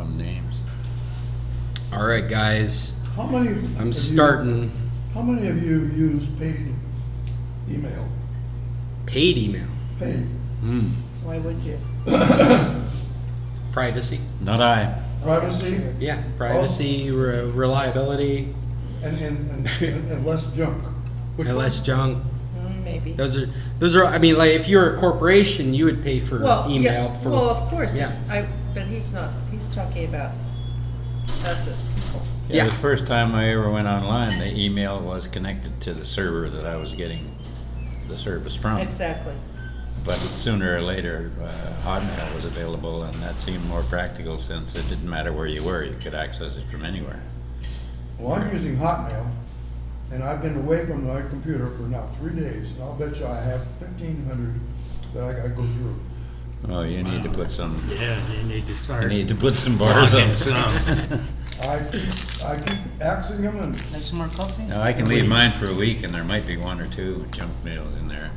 dumb names. All right, guys. How many? I'm starting. How many of you use paid email? Paid email. Paid. Why would you? Privacy. Not I. Privacy Yeah, privacy, reliability, and less junk. and less junk. Maybe. Those are. I mean, like if you're a corporation, you would pay for email. Yeah, For, well, of course. Yeah. But he's not. He's talking about us as people. Yeah, Yeah. the first time I ever went online, the email was connected to the server that I was getting the service from. Exactly. But sooner or later, Hotmail was available, and that seemed more practical since it didn't matter where you were; you could access it from anywhere. Well, I'm using Hotmail, and I've been away from my computer for now 3 days, and I'll bet you I have 1,500 that I go through. Oh, you need to put some. Yeah, you need to start. You need to put some bars on. blocking some. I keep axing them, and Have some more coffee? Now, I can leave mine for a week, and there might be 1 or 2 junk mails in there.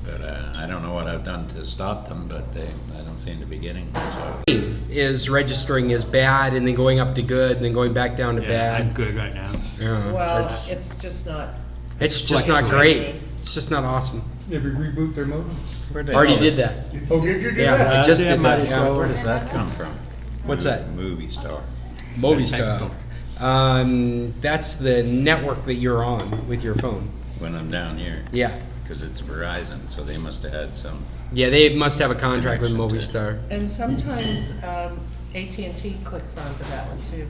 But I don't know what I've done to stop them, but I don't seem to be getting them. So. is registering as bad and then going up to good and then going back down to Yeah, I'm bad. good right now. Yeah, Well, it's, it's just not. it's just not great. It's just not awesome. maybe reboot their modem. Already did that. Oh, did you do Yeah, that? I just Yeah, did might that. as Yeah. well. Where does that come from? What's that? Movie star. Movistar. That's the network that you're on with your phone. When I'm down here. Yeah. Because it's Verizon, so they must have had some. Yeah, they must have a contract with Connection Movistar. And sometimes AT&T clicks onto that one too.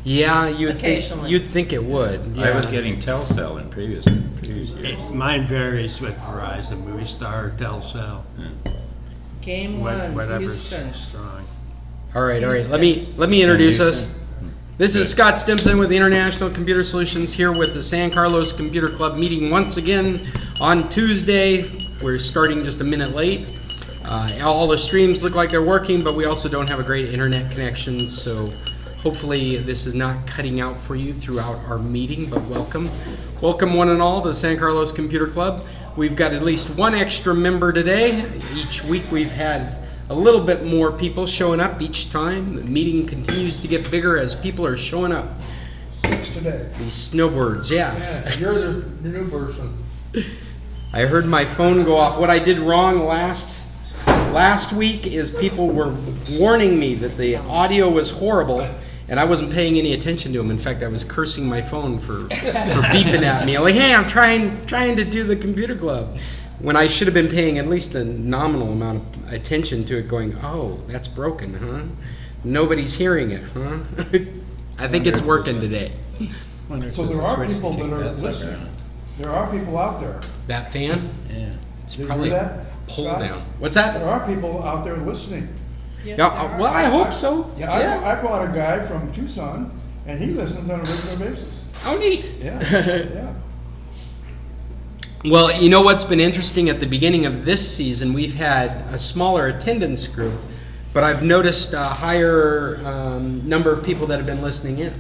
Yeah, Occasionally. you'd think it would. I was yeah. getting Telcel in previous years. Mine varies with Verizon, Movie Star, Telcel, Game one, whatever's Houston. strong. All right. Houston. Let me introduce us. Houston. This is Scott Stimson with International Computer Solutions here with the San Carlos Computer Club meeting once again on Tuesday. We're starting just a minute late. All the streams look like they're working, but we also don't have a great internet connection, so hopefully this is not cutting out for you throughout our meeting, but welcome. Welcome one and all to the San Carlos Computer Club. We've got at least one extra member today. Each week we've had a little bit more people showing up each time. The meeting continues to get bigger as people are showing up. 6 today. These snowbirds, yeah. Yeah, you're the new person. I heard my phone go off. What I did wrong last week is people were warning me that the audio was horrible, and I wasn't paying any attention to them. In fact, I was cursing my phone for beeping at me. Like, hey, I'm trying to do the computer club. When I should have been paying at least a nominal amount of attention to it, going, oh, that's broken, huh? Nobody's hearing it, huh? I think it's working today. So there are people that are listening. There are people out there. That fan, Yeah. it's Did you probably hear that, pulled Scott? down. What's that? There are people out there listening. Yes, Yeah, there are. well, I hope so. Yeah, I brought a guy from Tucson, and he listens on a regular basis. Oh, neat. Yeah, yeah. Well, you know what's been interesting at the beginning of this season? We've had a smaller attendance group, but I've noticed a higher number of people that have been listening in.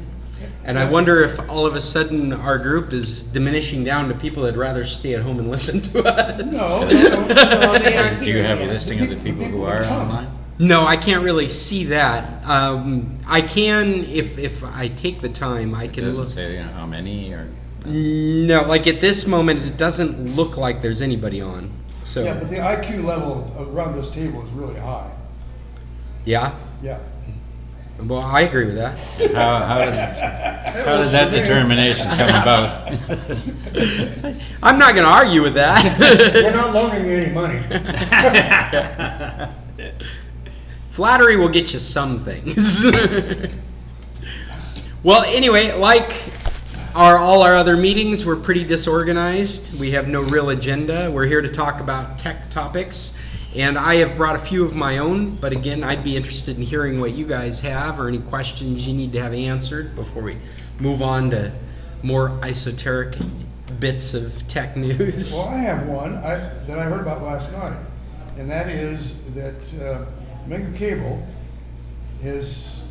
And I wonder if all of a sudden our group is diminishing down to people that'd rather stay at home and listen to us. No. No, they aren't Do you here have a yet. listing of the people who are that come. online? No, I can't really see that. I can, if I take the time, I It can doesn't look. say how many or. No, like at this moment, it doesn't look like there's anybody on. So, Yeah, but the IQ level around this table is really high. yeah. Yeah. Well, I agree with that. How did that determination come about? I'm not going to argue with that. We're not loaning you any money. Flattery will get you some things. Well, anyway, like all our other meetings, we're pretty disorganized. We have no real agenda. We're here to talk about tech topics. And I have brought a few of my own, but again, I'd be interested in hearing what you guys have or any questions you need to have answered before we move on to more esoteric bits of tech news. Well, I have one that I heard about last night, and that is that Mega Cable is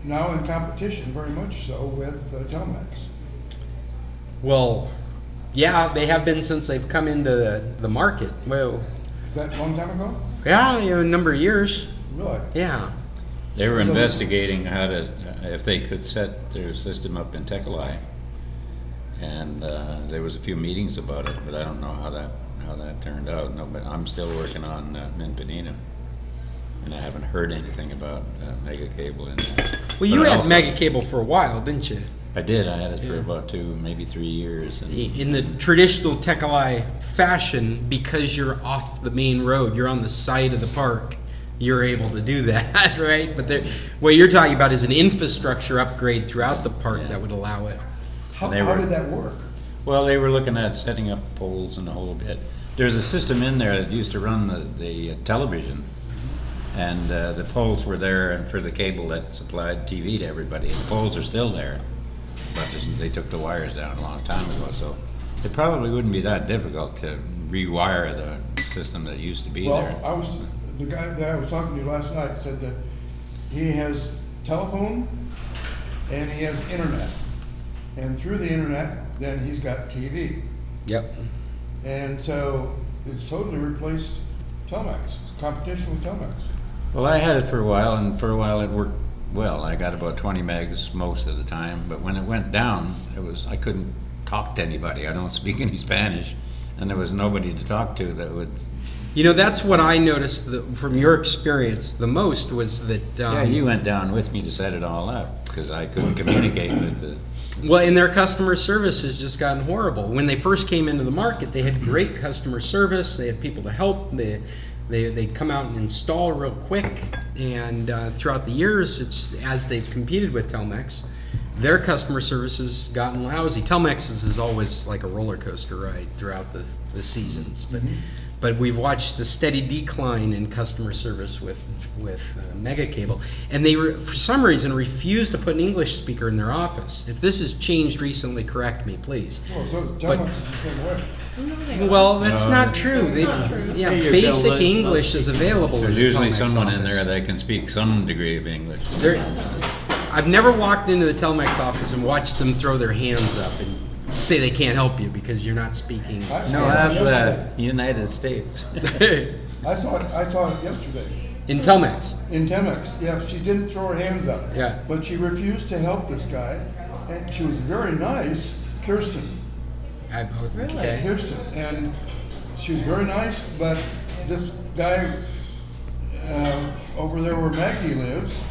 now in competition, very much so, with Telmex. Well, yeah, they have been since they've come into the market. Well, Is that a long time ago? yeah, a number of years. Really? Yeah. They were So- investigating how to, if they could set their system up in Tequilas. And there was a few meetings about it, but I don't know how that turned out. No, but I'm still working on Minpanina. And I haven't heard anything about Mega Cable. Well, you But had also- Mega Cable for a while, didn't you? I did. I had it for about 2, maybe 3 years. And In the traditional Tekelai fashion, because you're off the main road, you're on the side of the park, you're able to do that, right? But what you're talking about is an infrastructure upgrade throughout the park Yeah. that would allow it. How They were- did that work? Well, they were looking at setting up poles and the whole bit. There's a system in there that used to run the television, and the poles were there and for the cable that supplied TV to everybody. The poles are still there, but they took the wires down a long time ago, so it probably wouldn't be that difficult to rewire the system that used to be there. Well, the guy that I was talking to last night said that he has telephone and he has internet. And through the internet, then he's got TV. Yep. And so it's totally replaced Telmex, it's competition with Telmex. Well, I had it for a while, and for a while it worked well. I got about 20 megs most of the time, but when it went down, I couldn't talk to anybody. I don't speak any Spanish, and there was nobody to talk to that would. You know, that's what I noticed from your experience the most was that. Yeah, you went down with me to set it all up because I couldn't communicate with it. Well, and their customer service has just gotten horrible. When they first came into the market, they had great customer service. They had people to help. They'd come out and install real quick. And throughout the years, as they've competed with Telmex, their customer service has gotten lousy. Telmex's is always like a roller coaster ride throughout the seasons, but we've watched a steady decline in customer service with Mega Cable, and they for some reason refuse to put an English speaker in their office. If this has changed recently, correct me, please. Well, so Telmex is the same way. No, they are. Well, that's not true. That's not true. Yeah, Hey, your basic bill, English is available. There's in the usually Telmex someone in office. there that can speak some degree of English. I've never walked into the Telmex office and watched them throw their hands up and say they can't help you because you're not speaking. I- No, that's United States. I saw it yesterday. In Telmex. In Temex, yeah, she didn't throw her hands up. Yeah. But she refused to help this guy, and she was very nice, Kirsten. Really? Okay. Kirsten, and she was very nice, but this guy over there where Maggie lives,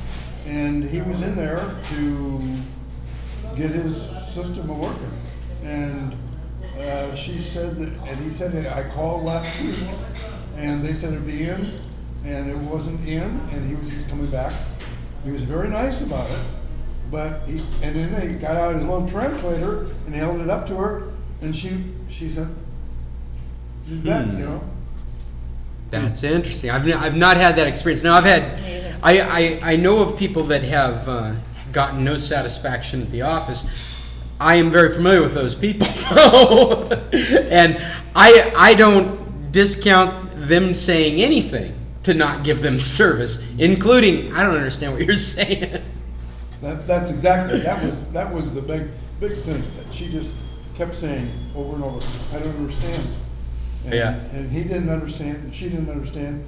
and he was in there to get his system working. And she said that, and he said, I called last week, and they said it'd be in, and it wasn't in, and he was coming back. He was very nice about it, but and then he got out his little translator and held it up to her, and she said, "You bet," you know. That's interesting. I've not had that experience. Now I've had, Me either. I know of people that have gotten no satisfaction at the office. I am very familiar with those people, and I don't discount them saying anything to not give them service, including I don't understand what you're saying. That's exactly that was the big thing that she just kept saying over and over. I don't understand. And, Yeah. And he didn't understand, and she didn't understand.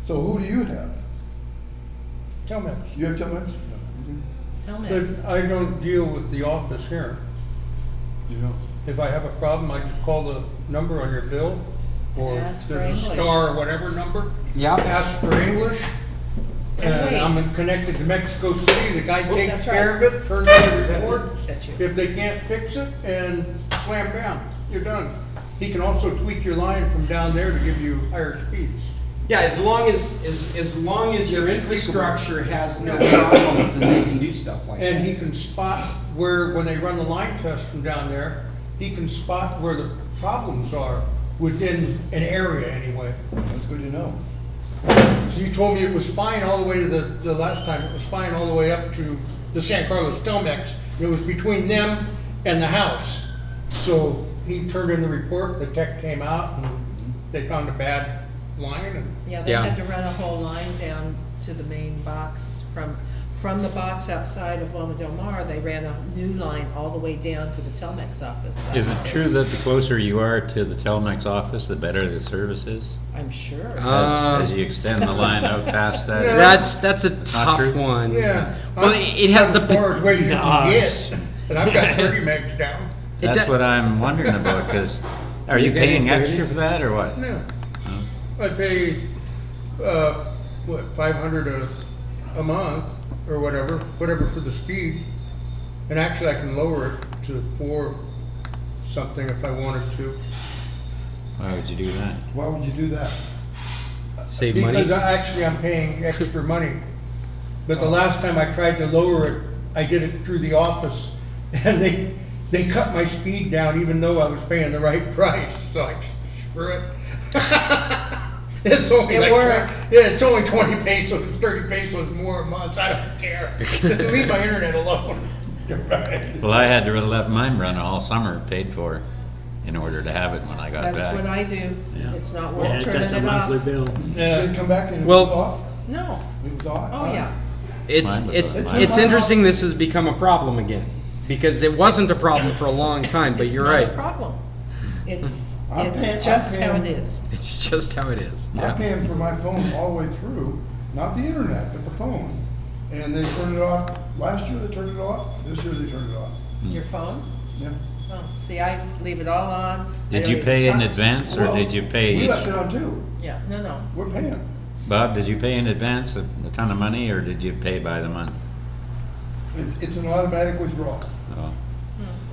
So who do you have? Telmex. You have Telmex? Telmex. But I don't deal with the office here. You know. If I have a problem, I just call the number on your bill, or ask for there's a English. star or whatever number. Yeah. Ask for English. And wait. I'm connected to Mexico City, the guy Oh, takes that's care right. of it, turns in a report. That's you. If they can't fix it, and slam down, you're done. He can also tweak your line from down there to give you higher speeds. Yeah, as long as your infrastructure has no problems, then they can do stuff like And that. he can spot where, when they run the line test from down there, he can spot where the problems are within an area anyway. That's good to know. So you told me it was fine all the way to the last time, it was fine all the way up to the San Carlos Telmex. It was between them and the house. So he turned in the report, the tech came out, and they found a bad line, and Yeah, they Yeah. had to run a whole line down to the main box from the box outside of Loma Del Mar, they ran a new line all the way down to the Telmex office. Is it true that the closer you are to the Telmex office, the better the service is? I'm sure. As you extend the line out past that? Yeah. That's a not tough true? one. Yeah. Well, it has the. As far as ways you can Gosh. get, and I've got 30 megs down. It That's do- what I'm wondering about, because are you paying extra for that, or what? No. I pay, what, 500 a month, or whatever for the speed. And actually, I can lower it to 4 something if I wanted to. Why would you do that? Why would you do that? Save Because money. actually, I'm paying extra money. But the last time I tried to lower it, I did it through the office, and they cut my speed down even though I was paying the right price. So I, screw it. It's only It like, works. yeah, it's only 20 pesos, 30 pesos more a month. I don't care. Leave my internet alone. Right. Well, I had to let mine run all summer, paid for, in order to have it when I got back. That's what I do. Yeah. It's not Yeah, worth that's turning a it monthly off. bill. Did it come back and it Well- was off? No. It was off? Oh, yeah. It's Mine was it's a- it's interesting. This has become a problem again because it wasn't a problem for a long time. But It's you're not right. a problem. It's I'm paying- just I'm how it paying- is. It's just how it is. I'm paying for my phone all the way through, not the internet, but the phone. And they turned it off, last year they turned it off, this year they turned it off. Your phone? Yeah. Oh, see, I leave it all on. I Did don't you even pay in touch- advance, or Well, did you pay We each? left it on too, Yeah, no. we're paying. Bob, did you pay in advance a ton of money, or did you pay by the month? It's an automatic withdrawal.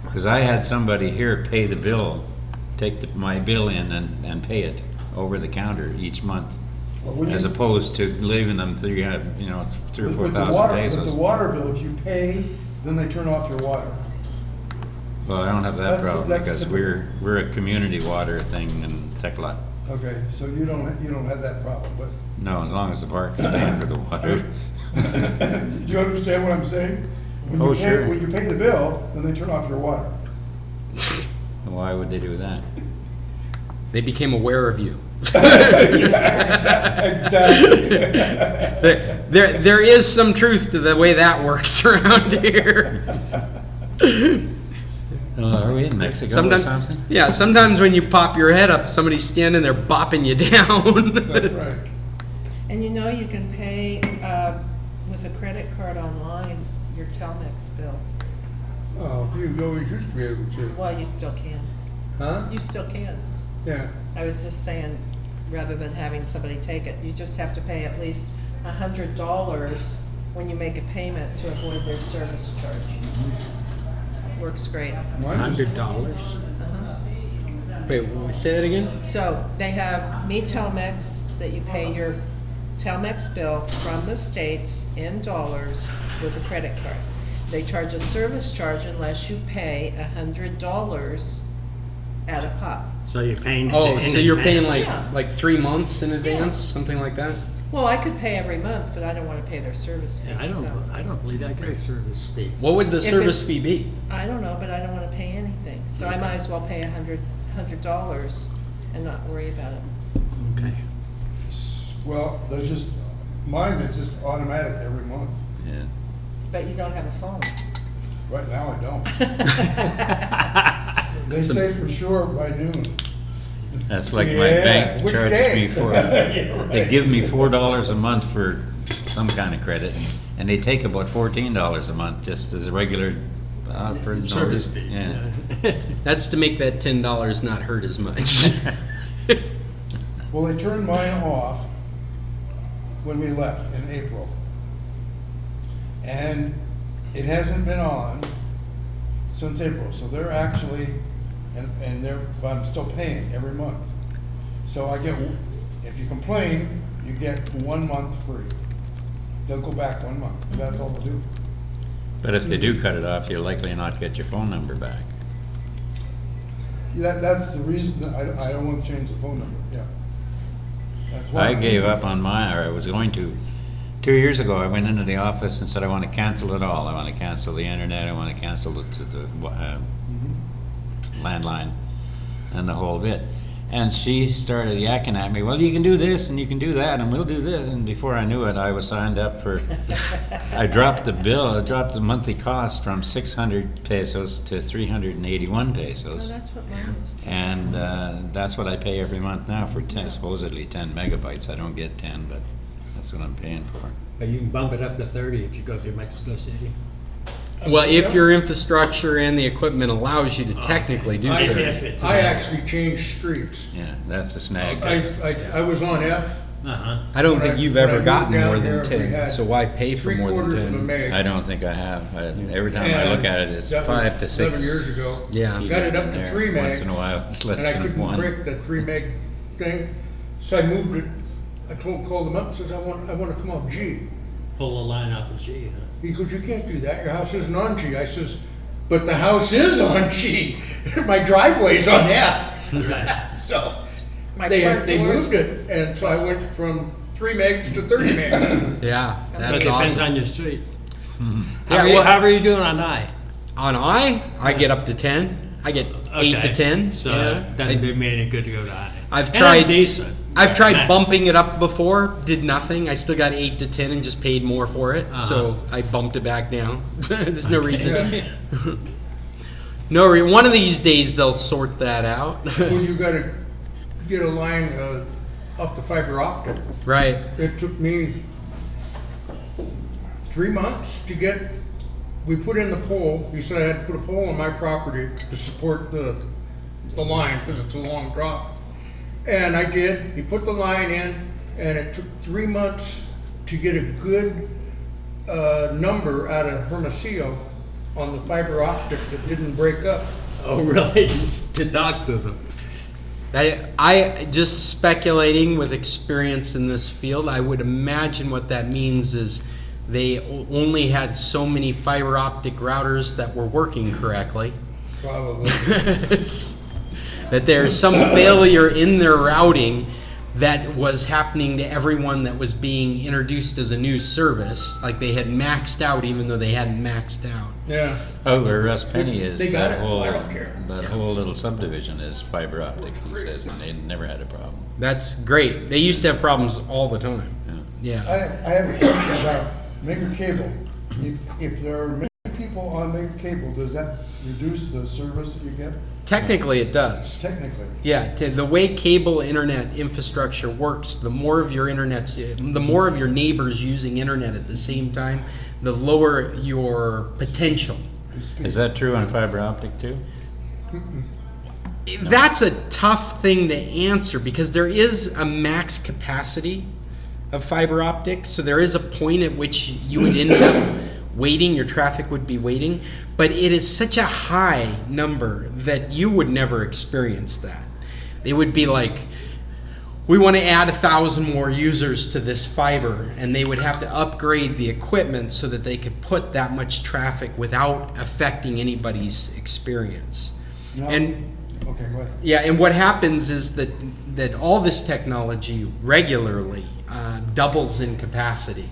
Because I had somebody here pay the bill, take my bill in and pay it over the counter each month, But when as you- opposed to leaving them 3 or with 4,000 With the pesos. water bill, if you pay, then they turn off your water. Well, I don't have that That's- problem, that's because typical. we're a community water thing in Tequilas. Okay, so you don't have that problem, but No, as long as the park is paying for the water. do you understand what I'm saying? When Oh, you pay, sure. when you pay the bill, then they turn off your water. Why would they do that? They became aware of you. Exactly. There is some truth to the way that works around here. Are we in Mexico or Sometimes, something? yeah. Sometimes when you pop your head up, somebody's standing there bopping you down. That's right. And you know, you can pay with a credit card online your Telmex bill. Oh, you always used to be able to. Well, you still can. Huh? You still can. Yeah. I was just saying, rather than having somebody take it, you just have to pay at least $100 when you make a payment to avoid their service charge. Works great. Mine just- $100. Uh-huh. Wait, say that again. So they have Me Telmex that you pay your Telmex bill from the States in dollars with a credit card. They charge a service charge unless you pay $100 at a pop. So you're paying. Oh, in so you're paying advance. Yeah. 3 months in advance, something like that. Well, I could pay every month, but I don't want to pay their service fee. Yeah, I don't believe I get a service fee. What would the If service it's- fee be? I don't know, but I don't want to pay anything. So I might as well pay $100 and not worry about it. Okay. Well, there's just, mine is just automatic every month. Yeah. But you don't have a phone. Right now, I don't. They say for sure by noon. That's like my Yeah, bank which charges day? me for, they give me $4 a month for some kind of credit, and they take about $14 a month just as a regular, for Service fee. Yeah. That's to make that $10 not hurt as much. Well, they turned mine off when we left in April. And it hasn't been on since April, so they're actually, but I'm still paying every month. So I get, if you complain, you get 1 month free. They'll go back 1 month, that's all they'll do. But if they do cut it off, you'll likely not get your phone number back. That's the reason that I don't want to change the phone number, yeah. That's why I gave up on mine, or I was going to. 2 years ago, I went into the office and said, I want to cancel it all. I want to cancel the internet, I want to cancel the Mhm. landline and the whole bit. And she started yakking at me, well, you can do this and you can do that and we'll do this. And before I knew it, I was signed up for, I dropped the monthly cost from 600 pesos to 381 So pesos. that's what mine is. And that's what I pay every month now for supposedly 10 megabytes. I don't get 10, but that's what I'm paying for. But you can bump it up to 30 if you go through Mexico City. Well, if your infrastructure and the equipment allows you to technically do I- so. If it's I actually changed streets. Yeah, that's a snag. I was on F. Uh-huh. I don't When think I- you've when I ever moved gotten down more here, than we 10, had so why pay for more than 3/4 of a 10? meg. I don't think I have. Every time I look at it, it's That was 5 to 6. 11 years ago. Yeah. TV Got it up in to there. 3 meg. Once in a while, it's less And I than couldn't 1. break that 3 meg thing, so I moved it. I called them up and says, I want to come off G. Pull the line off the G, huh? He goes, you can't do that, your house isn't on G. I says, but the house is on G. My driveway's on F. So My they front doors- moved it, and so I went from 3 megs to 30 megs. Yeah, So it that's depends awesome. on your street. Yeah, well- How are you doing on I? On I get up to 10. I get 8 to 10. So yeah. that'd be made it good to go to I. I've And tried- decent. I've tried Nice. bumping it up before, did nothing. I still got 8 to 10 and just paid more for it. So I bumped it back down. There's no reason. One of these days they'll sort that out. Well, you gotta get a line off the fiber optic. Right. It took me 3 months to get, we put in the pole, he said I had to put a pole on my property to support the line, because it's a long drop. And I did, he put the line in, and it took 3 months to get a good number out of Hermosillo on the fiber optic that didn't break up. Oh, really? To talk to them. I just speculating with experience in this field, I would imagine what that means is they only had so many fiber optic routers that were working correctly. Probably. It's, that there's some failure in their routing that was happening to everyone that was being introduced as a new service. Like they had maxed out even though they hadn't maxed out. Yeah. Oh, where Russ Penny is, They got that it, so whole, I don't care. that whole little subdivision is fiber optic, he says, and they never had a problem. That's great. They used to have problems all the time. Yeah. Yeah. I have a question about Mega Cable. If there are many people on Mega Cable, does that reduce the service that you get? Technically it does. Technically. Yeah, the way cable internet infrastructure works, the more of your neighbors using internet at the same time, the lower your potential. Is that true on fiber optic too? That's a tough thing to answer because there is a max capacity of fiber optic, so there is a point at which you would end up waiting, your traffic would be waiting, but it is such a high number that you would never experience that. It would be like, we want to add 1,000 more users to this fiber, and they would have to upgrade the equipment so that they could put that much traffic without affecting anybody's experience. No. And Okay, go ahead. yeah, and what happens is that all this technology regularly doubles in capacity.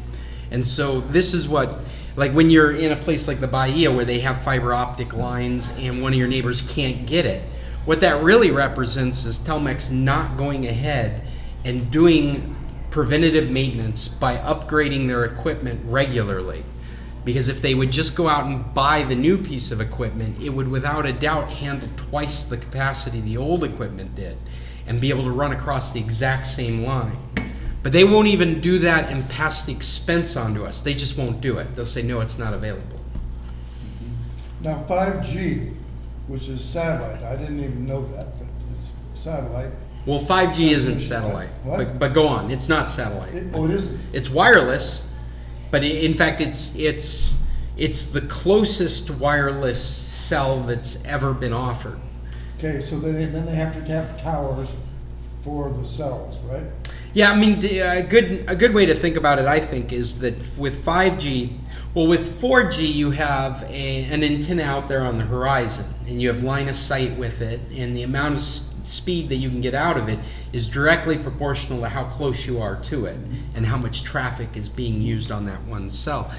And so this is what, like when you're in a place like the Bahia where they have fiber optic lines and one of your neighbors can't get it, what that really represents is Telmex not going ahead and doing preventative maintenance by upgrading their equipment regularly. Because if they would just go out and buy the new piece of equipment, it would without a doubt handle twice the capacity the old equipment did and be able to run across the exact same line. But they won't even do that and pass the expense on to us. They just won't do it. They'll say, no, it's not available. Now 5G, which is satellite, I didn't even know that, but it's satellite. Well, 5G isn't satellite, What? but go on. It's not satellite. It isn't. It's wireless, but in fact, it's the closest wireless cell that's ever been offered. Okay, so then they have to have towers for the cells, right? Yeah, I mean, a good way to think about it, I think, is that with 5G, well, with 4G, you have an antenna out there on the horizon, and you have line of sight with it, and the amount of speed that you can get out of it is directly proportional to how close you are to it and how much traffic is being used on that one cell.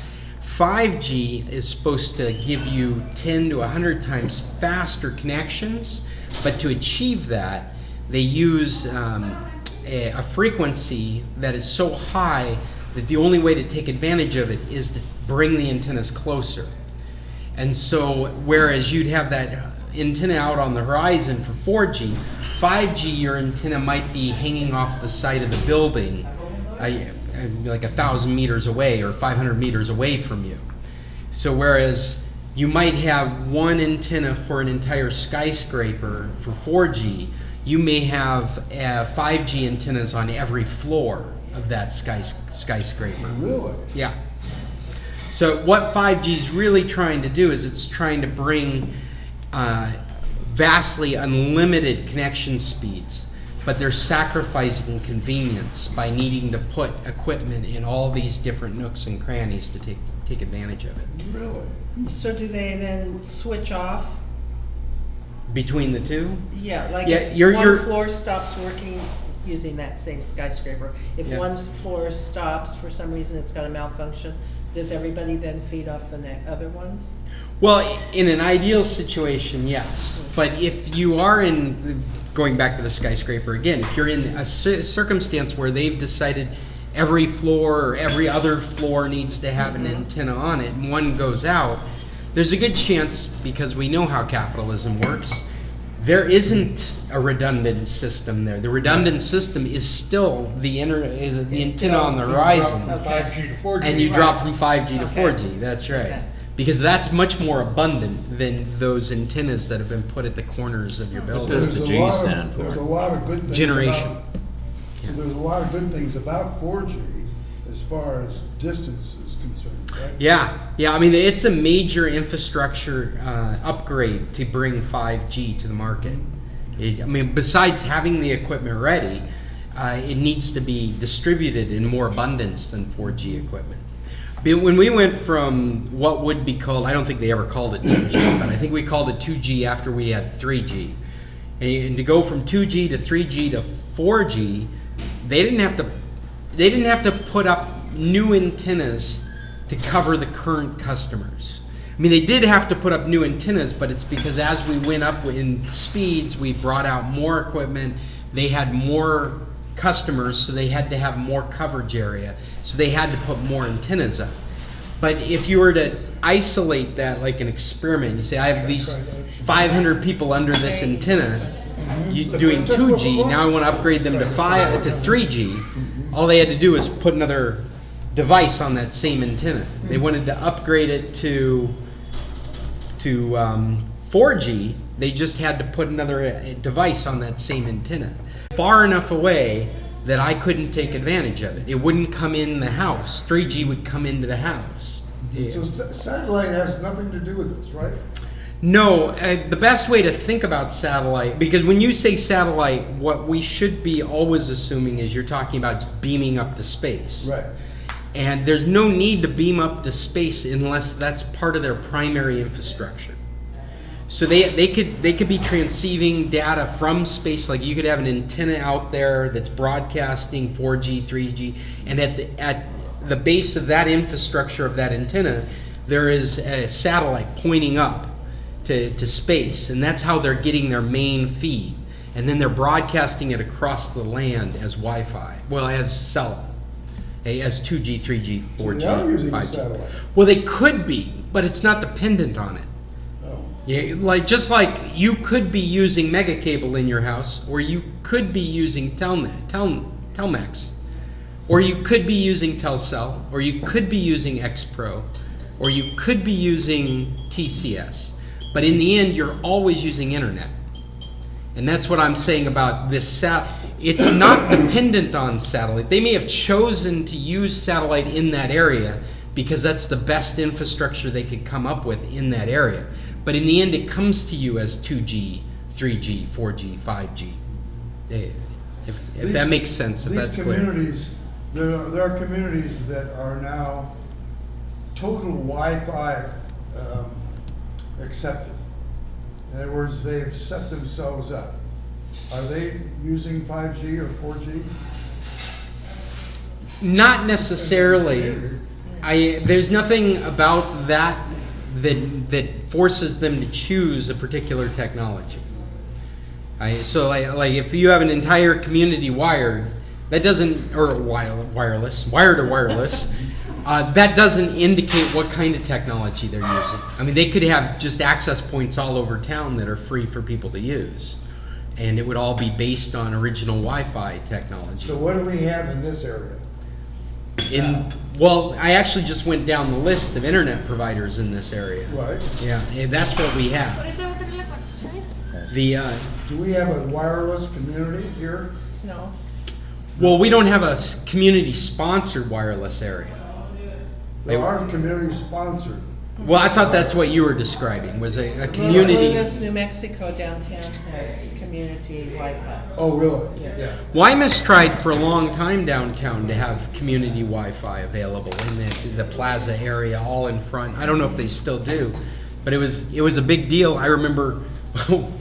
5G is supposed to give you 10 to 100 times faster connections, but to achieve that, they use a frequency that is so high that the only way to take advantage of it is to bring the antennas closer. And so, whereas you'd have that antenna out on the horizon for 4G, 5G, your antenna might be hanging off the side of the building, like 1,000 meters away or 500 meters away from you. So, whereas you might have one antenna for an entire skyscraper for 4G, you may have 5G antennas on every floor of that skyscraper. Really? Yeah. So what 5G is really trying to do is it's trying to bring vastly unlimited connection speeds, but they're sacrificing convenience by needing to put equipment in all these different nooks and crannies to take advantage of it. Really? So do they then switch off? Between the two? Yeah, like Yeah, if you're- one floor stops working using that same skyscraper, if Yeah. one floor stops for some reason, it's got a malfunction, does everybody then feed off the other ones? Well, in an ideal situation, yes. But if you are going back to the skyscraper again, if you're in a circumstance where they've decided every floor or every other floor needs to have an antenna on it and one goes out, there's a good chance, because we know how capitalism works, there isn't a redundant system there. The redundant system is still the antenna on the horizon. From 5G to 4G. And you drop from 5G to Okay. 4G, that's right. Okay. Because that's much more abundant than those antennas that have been put at the corners of your What building. does the There's a G lot of- stand for? There's a lot of good things. Generation. So there's a lot of good things about 4G as far as distance is concerned, right? Yeah. I mean, it's a major infrastructure upgrade to bring 5G to the market. I mean, besides having the equipment ready, it needs to be distributed in more abundance than 4G equipment. But when we went from what would be called, I don't think they ever called it 2G, but I think we called it 2G after we had 3G. And to go from 2G to 3G to 4G, they didn't have to put up new antennas to cover the current customers. I mean, they did have to put up new antennas, but it's because as we went up in speeds, we brought out more equipment. They had more customers, so they had to have more coverage area. So they had to put more antennas up. But if you were to isolate that like an experiment, you say, I have these 500 people under this antenna, you doing 2G, now I want to upgrade them to 3G. All they had to do is put another device on that same antenna. They wanted to upgrade it to 4G, they just had to put another device on that same antenna. Far enough away that I couldn't take advantage of it. It wouldn't come in the house. 3G would come into the house. So satellite has nothing to do with this, right? No, the best way to think about satellite, because when you say satellite, what we should be always assuming is you're talking about beaming up to space. Right. And there's no need to beam up to space unless that's part of their primary infrastructure. So they could be transceiving data from space, like you could have an antenna out there that's broadcasting 4G, 3G, and at the base of that infrastructure of that antenna, there is a satellite pointing up to space, and that's how they're getting their main feed. And then they're broadcasting it across the land as Wi-Fi, well, as cell, as 2G, 3G, 4G, They are using a 5G. satellite. Well, they could be, but it's not dependent on it. Oh. Yeah, just like you could be using mega cable in your house, or you could be using Telmex, or you could be using Telcel, or you could be using Xpro, or you could be using TCS. But in the end, you're always using internet. And that's what I'm saying about this it's not dependent on satellite. They may have chosen to use satellite in that area because that's the best infrastructure they could come up with in that area. But in the end, it comes to you as 2G, 3G, 4G, 5G. If that makes sense, if that's clear. Communities, there are communities that are now total Wi-Fi accepted. In other words, they've set themselves up. Are they using 5G or 4G? Not necessarily. There's nothing about that forces them to choose a particular technology. So like if you have an entire community wired, that doesn't, or wireless, wired or wireless, that doesn't indicate what kind of technology they're using. I mean, they could have just access points all over town that are free for people to use, and it would all be based on original Wi-Fi technology. So what do we have in this area? Well, I actually just went down the list of internet providers in this area. Right. Yeah, and that's what we have. The Do we have a wireless community here? No, well, we don't have a community-sponsored wireless area. They are community sponsored. Well, I thought that's what you were describing, was a Los community. Lunas, New Mexico downtown has community Wi-Fi. Oh, really? Yes. Yeah. Wymus tried for a long time downtown to have community Wi-Fi available in the plaza area, all in front. I don't know if they still do, but it was a big deal. I remember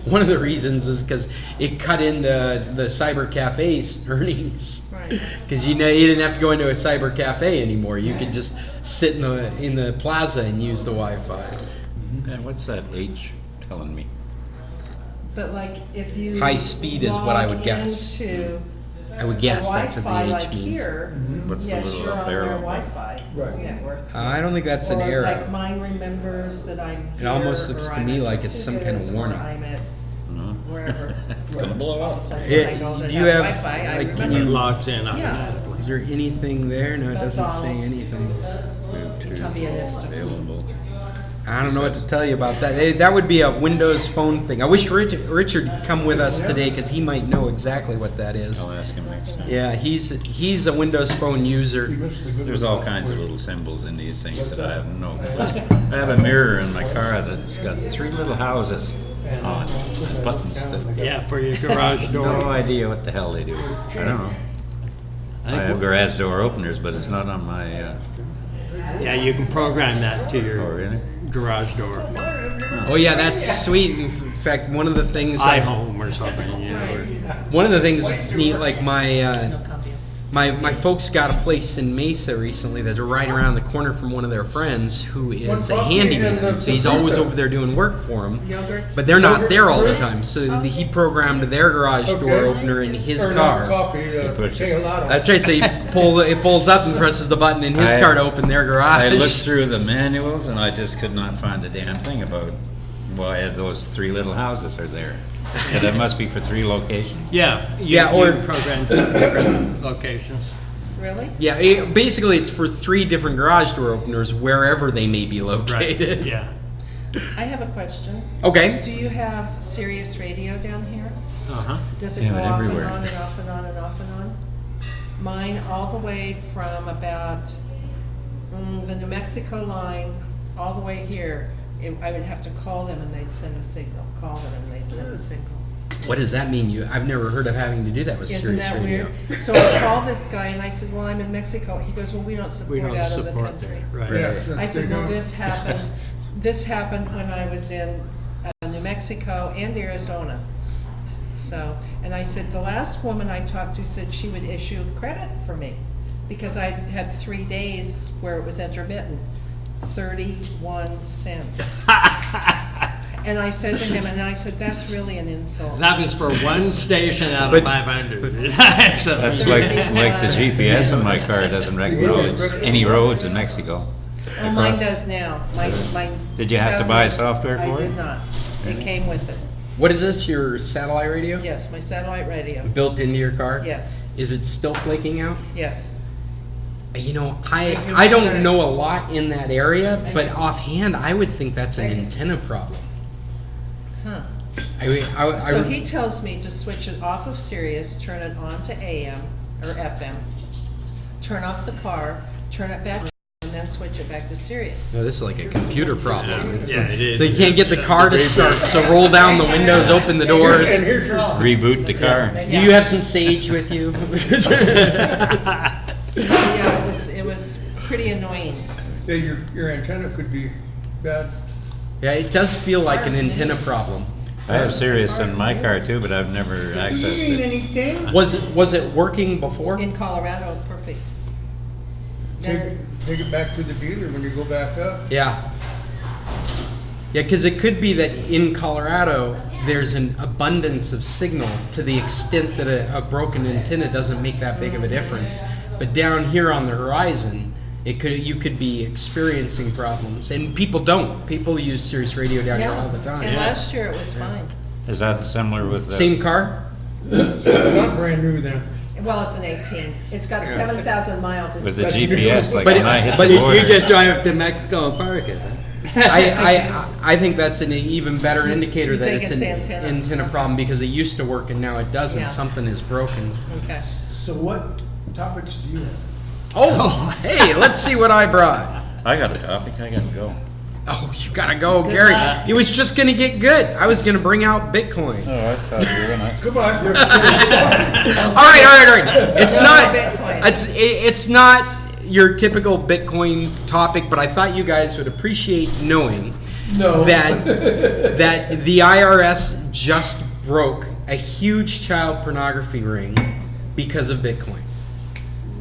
one of the reasons is because it cut into the cyber cafe's earnings. Right. Because you didn't have to go into a cyber cafe anymore. You could just sit in the plaza and use the Wi-Fi. And what's that H telling me? But like if you High speed is what I would log guess. into I would guess that's what the Wi-Fi H like means. here, What's the yes, little you're up on their arrow? Wi-Fi Right. network. I don't think that's an Or arrow. like mine remembers that I'm It here, almost looks or to I'm me at like it's some kind of Tequilas, or warning. I'm at No? wherever. It's gonna blow All up. the places I go that do you have have, Wi-Fi, I like, can It remember. logs in Yeah. automatically. Is there anything there? No, it doesn't say McDonald's. anything. Tell me it is. Available. I don't know what to tell you about that. That would be a Windows Phone thing. I wish Richard could come with us today because he might know exactly what that is. I'll ask him next time. Yeah, he's a Windows Phone user. There's all kinds of little symbols in these things that I have no clue. I have a mirror in my car that's got 3 little houses on it, buttons to. Yeah, for your garage No door. idea what the hell they do. I don't know. I have garage door openers, but it's not on my. Yeah, you can program that to Oh, your really? garage door. Oh yeah, that's sweet. In fact, one of the things iHome or something, you know. one of the things that's neat, like my folks got a place in Mesa recently that's right around the corner from one of their friends who is a handyman. And so he's always over there doing work for them. Yogurt. But they're not there all the time. So he programmed their garage door opener in his car. pushes. That's right. So it pulls up and presses the button in his car to open their garage. I looked through the manuals and I just could not find a damn thing about why those 3 little houses are there. And it must be for 3 locations. Yeah, Yeah, or- you can program to different locations. Really? Yeah, basically it's for 3 different garage door openers wherever they may be located. Yeah. I have a question. Okay. Do you have Sirius radio down here? Uh-huh. Does it Yeah, go but off and everywhere. on and off and on and off and on? Mine all the way from about the New Mexico line all the way here. I would have to call them and they'd send a signal. Call them and they'd send a signal. What does that mean? I've never heard of having to do that with Isn't Sirius that Radio. weird? So I called this guy and I said, well, I'm in Mexico. He goes, well, we don't We support don't out of the support country. that, right. Right. I said, well, this happened when I was in New Mexico and Arizona. So, and I said, the last woman I talked to said she would issue credit for me because I had 3 days where it was intermittent, 31 cents. And I said to him, that's really an insult. That was for one station out But- of 500. So- That's like the GPS in my car doesn't recognize any roads in Mexico. Well, mine does now. Mine. Did you have to buy 2000 software for I it? did not. It came with it. What is this? Your satellite radio? Yes, my satellite radio. Built into your car? Yes, Is it still flaking out? yes. You know, I don't know a lot in that area, but offhand, I would think that's an antenna problem. Huh. I So he tells me to switch it off of Sirius, turn it on to AM or FM, turn off the car, turn it back on, and then switch it back to Sirius. no, this is like a computer problem. It's, Yeah, it is. They can't get the car to start, so roll down the windows, open the doors. And here's your, Reboot the car. Do you have some sage with you? Yeah, it was pretty annoying. yeah, your antenna could be bad. Yeah, it does feel like an antenna problem. I have Sirius in my car too, but I've never accessed it. anything? Was it working before? In Colorado, perfect. Take it back to the dealer when you go back up. Yeah. Yeah, because it could be that in Colorado, there's an abundance of signal to the extent that a broken antenna doesn't make that big of a difference. But down here on the horizon, you could be experiencing problems, and people don't. People use Sirius Radio down here all the time. And last year it was fine. Is that similar with the? Same car? It's not brand new then. Well, it's an 18. It's got 7,000 miles. It's With the But- GPS, like but when it- I hit but the you border. You just drive up to Mexico and park it, huh? I think that's an even better indicator You that think it's it's an antenna. antenna problem because it used to work and now it doesn't. Yeah. Something is broken. Okay. So what topics do you have? Oh, hey, let's see what I brought. I got a topic, I gotta go. Oh, you gotta go, Good Gary. luck. It was just gonna get good. I was gonna bring out Bitcoin. Oh, I thought you were gonna. Goodbye. All right. It's not. Bitcoin. It's not your typical Bitcoin topic, but I thought you guys would appreciate knowing No. that the IRS just broke a huge child pornography ring because of Bitcoin.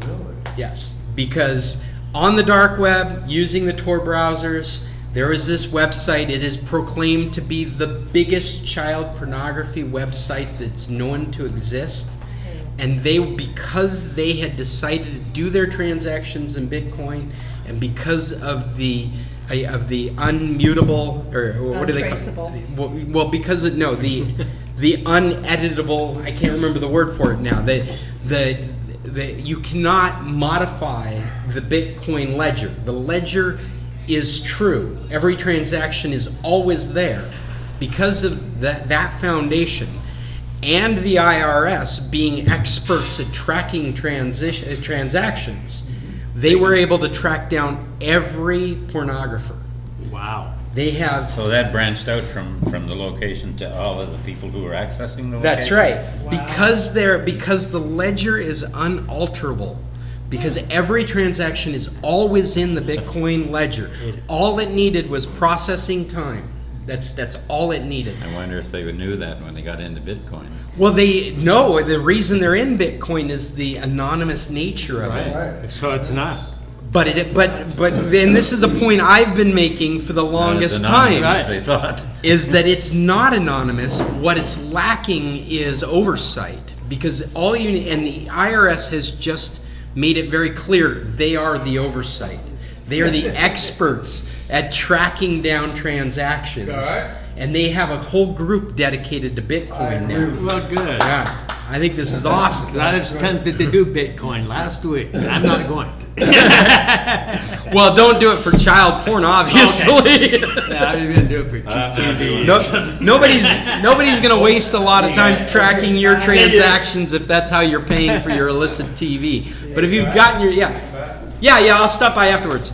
Really? Yes, because on the dark web, using the Tor browsers, there is this website. It is proclaimed to be the biggest child pornography website that's known to exist. And because they had decided to do their transactions in Bitcoin, and because of the unmutable, or what do they call it? Well, because of the uneditable. I can't remember the word for it now. You cannot modify the Bitcoin ledger. The ledger is true. Every transaction is always there. Because of that foundation, and the IRS being experts at tracking transactions, they were able to track down every pornographer. Wow. They have. So that branched out from the location to all of the people who were accessing the location? That's right. Wow. Because the ledger is unalterable. Because every transaction is always in the Bitcoin ledger. All it needed was processing time. That's all it needed. I wonder if they knew that when they got into Bitcoin. Well, the reason they're in Bitcoin is the anonymous nature of it. Right. So it's not. But then this is a point I've been making for the longest Not as time. anonymous as they thought. Is that it's not anonymous. What it's lacking is oversight, because the IRS has just made it very clear they are the oversight. They are the experts at tracking down transactions, Alright. and they have a whole group dedicated to Bitcoin now. Well, good. Yeah, I think this is awesome. I was tempted to do Bitcoin last week. I'm not going to. Well, don't do it for child porn, obviously. Yeah, I was going to do it for TV. Nobody's gonna waste a lot of time tracking your transactions if that's how you're paying for your illicit TV. But if you've gotten your I'll stop by afterwards.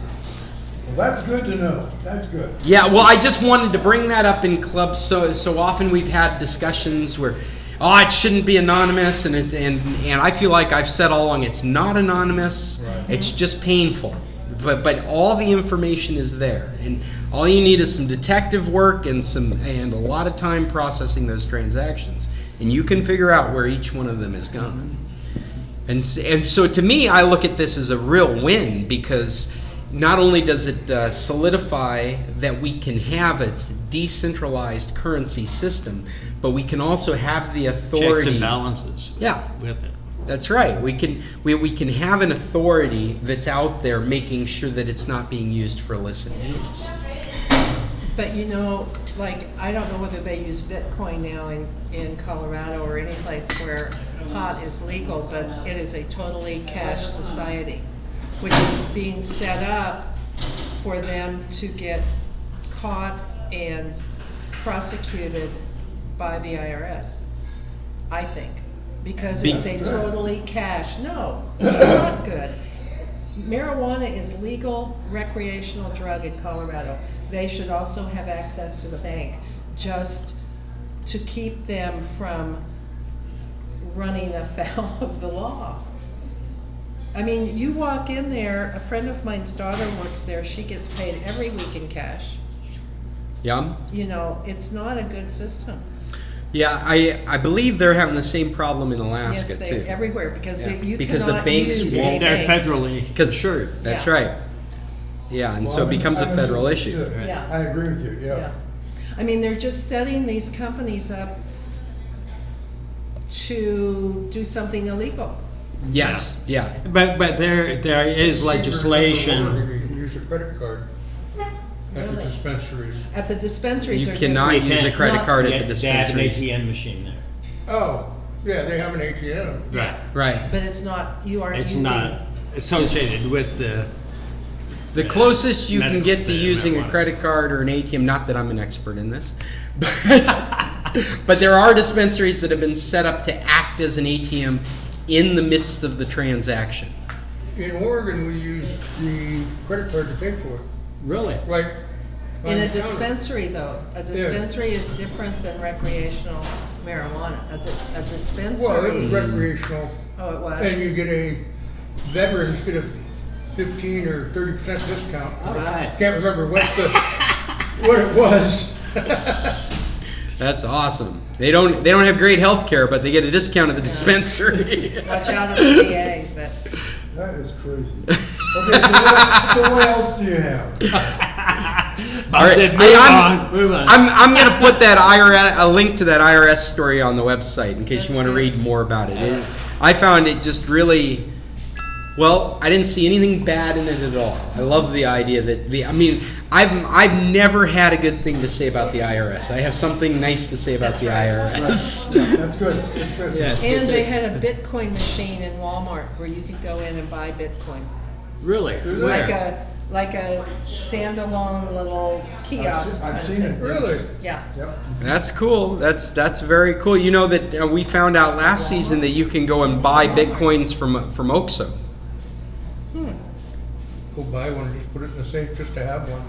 Well, that's good to know. That's good. Yeah, well, I just wanted to bring that up in clubs. So often we've had discussions where, it shouldn't be anonymous, and I feel like I've said all along it's not anonymous. Right. It's just painful. But all the information is there, and all you need is some detective work and a lot of time processing those transactions, and you can figure out where each one of them is gone. And so to me, I look at this as a real win, because not only does it solidify that we can have a decentralized currency system, but we can also have the authority. Checks and balances. Yeah. With it. That's right. We can have an authority that's out there making sure that it's not being used for illicit means. But I don't know whether they use Bitcoin now in Colorado or any place where pot is legal, but it is a totally cash society, which is being set up for them to get caught and prosecuted by the IRS, I think, because it's a totally cash. No, it's not good. Marijuana is legal recreational drug in Colorado. They should also have access to the bank, just to keep them from running afoul of the law. I mean, you walk in there, a friend of mine's daughter works there, she gets paid every week in cash. Yeah. It's not a good system. Yeah, I believe they're having the same problem in Alaska Yes, too. everywhere, because Yeah. you Because the cannot banks use won't- a They're bank. federally Because insured. that's Yeah. right. Yeah, and so it becomes a federal issue. misunderstood. Yeah. I agree with you, yeah. I mean, they're just setting these companies up to do something illegal. Yes, yeah. But there is If legislation. you can use a credit card at the Really? dispensaries. At the dispensaries You are cannot different. use a can't. credit Not- card at They the have an dispensaries. ATM machine there. Oh, yeah, they have an ATM. Right. Right. But it's not, you aren't It's using. not associated with the. The closest you can medical- get to the using a marijuana. credit card or an ATM, not that I'm an expert in this, but there are dispensaries that have been set up to act as an ATM in the midst of the transaction. In Oregon, we use the credit card to pay for it, Really? right? on In the a counter. dispensary though, a dispensary is different than recreational marijuana. A dispensary. Well, it was recreational, Oh, it was? and you get veterans get a 15 or 30% discount. All right. Can't remember what it was. That's awesome. They don't have great health care, but they get a discount at the dispensary. Watch out at the VA, but. That is crazy. Okay, so what else do you have? All right, Move on. I'm going to put that a link to that IRS story on the website in case you That's want to good. read more about it. I found it just really, well, I didn't see anything bad in it at all. I love the idea that I've never had a good thing to say about the IRS. I have something nice to say about the IRS. Yeah, that's good, that's good. Yeah. And they had a Bitcoin machine in Walmart where you could go in and buy Bitcoin. Really? Like Where? a standalone little kiosk. I've kind seen of it. thing. Really? Yeah. Yep. That's cool. That's very cool. You know that we found out last season that you can go and buy Bitcoins from Oxo. Go buy one and just put it in the safe just to have one.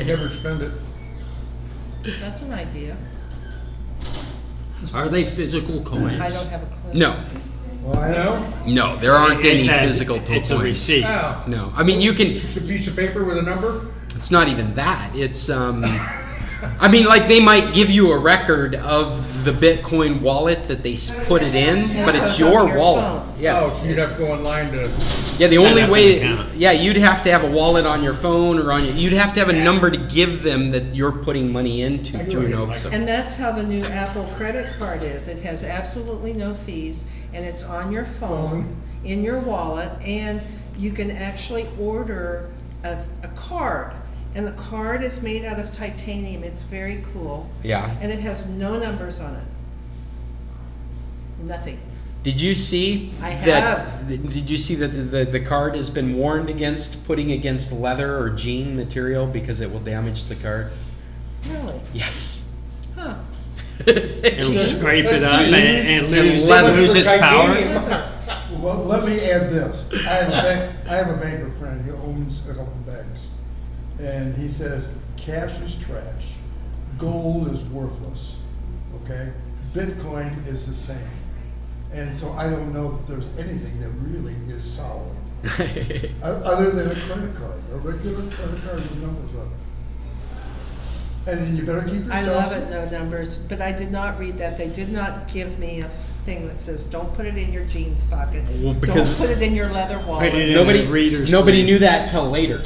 Never spend it. That's an idea. Are they physical coins? I don't have a clue. No, Well, I No? no, there aren't any It's a- physical It's a coins. receipt. Oh. No, I mean you can. It's a piece of paper with a number? It's not even that. It's I mean, like they might give you a record of the Bitcoin wallet that they put it in, but it's goes on your your wallet. phone. Yeah. Oh, so you'd have to go online to, Yeah, the Set only up an way, account. yeah, you'd have to have a wallet on your phone or on your, you'd have to have a number to give them that you're putting money into through an Oxo. And that's how the new Apple credit card is. It has absolutely no fees, and it's on your phone, in your wallet, and you can actually order a card. And the card is made out of titanium. It's very cool. Yeah. And it has no numbers on it. Nothing. Did you see I that? have. Did you see that the card has been warned against putting against leather or jean material because it will damage the card? Really? Yes. Huh. It'll scrape it up Jeans and and lose, leather. lose its power. Well, let me add this. I have a banker friend, he owns a couple of banks. And he says, cash is trash, gold is worthless, okay? Bitcoin is the same. And so I don't know if there's anything that really is solid, other than a credit card, a regular credit card with numbers on it. And you better keep I yourself. love it, no numbers, but I did not read that. They did not give me a thing that says, don't put it in your jeans pocket. Well, because- Don't put it in your leather wallet. Put it in Nobody, a reader's nobody sleeve. knew that till later.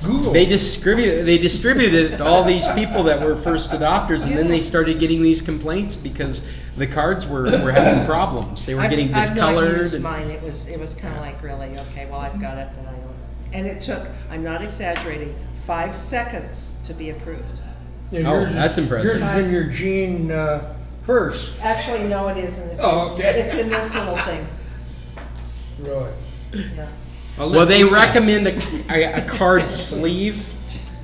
Google. They distributed it to all these people that were first adopters, and then they started getting these complaints because the cards were having problems. They were getting I've not discolored. used and- mine. It was kind of like, really, okay, well, I've got it, but I don't. And it took, I'm not exaggerating, 5 seconds to be approved. Yeah, Oh, yours is- that's impressive. Yours is in your jean purse. Actually, no, it isn't. It's Oh, okay. It's in this little thing. Really. Yeah. Well, they recommend a card sleeve.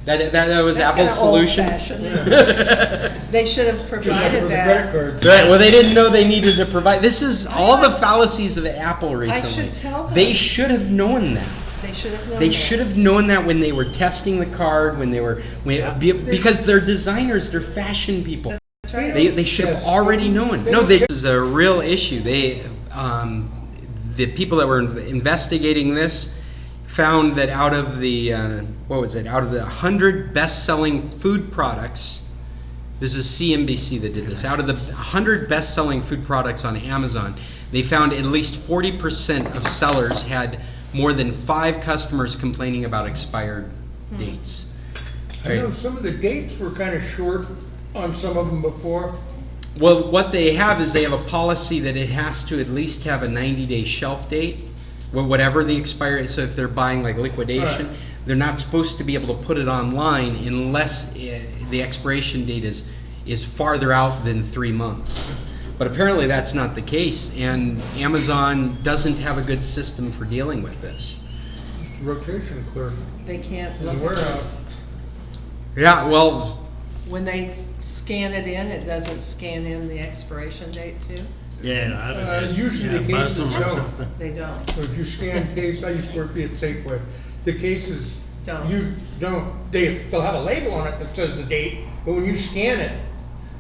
That was That's Apple's kinda solution. old-fashioned. They should have Just like provided for the that. credit cards. Right, well, they didn't know they needed to provide. This is all the fallacies of Apple recently. should tell them. They should have known that. They should have known They that. should have known that when they were testing the card, because they're designers, they're fashion people. That's right. They should have Yes. already known. No, this is a real issue. The people that were investigating this found that out of the out of the 100 best-selling food products, this is CNBC that did this. Out of the 100 best-selling food products on Amazon, they found at least 40% of sellers had more than 5 customers complaining about expired dates. I know some of the dates were kind of short on some of them before. Well, what they have is they have a policy that it has to at least have a 90-day shelf date, whatever the expiry. So if they're buying like liquidation, Right. they're not supposed to be able to put it online unless the expiration date is farther out than 3 months. But apparently that's not the case, and Amazon doesn't have a good system for dealing with this. Rotation clerk They can't in the look at warehouse. it. Yeah, well, When they scan it in, it doesn't scan in the expiration date too? Yeah, Usually the cases don't. They don't. So if you scan case, I used to work at Safeway, the cases, Don't. you don't, they'll have a label on it that says the date, but when you scan it,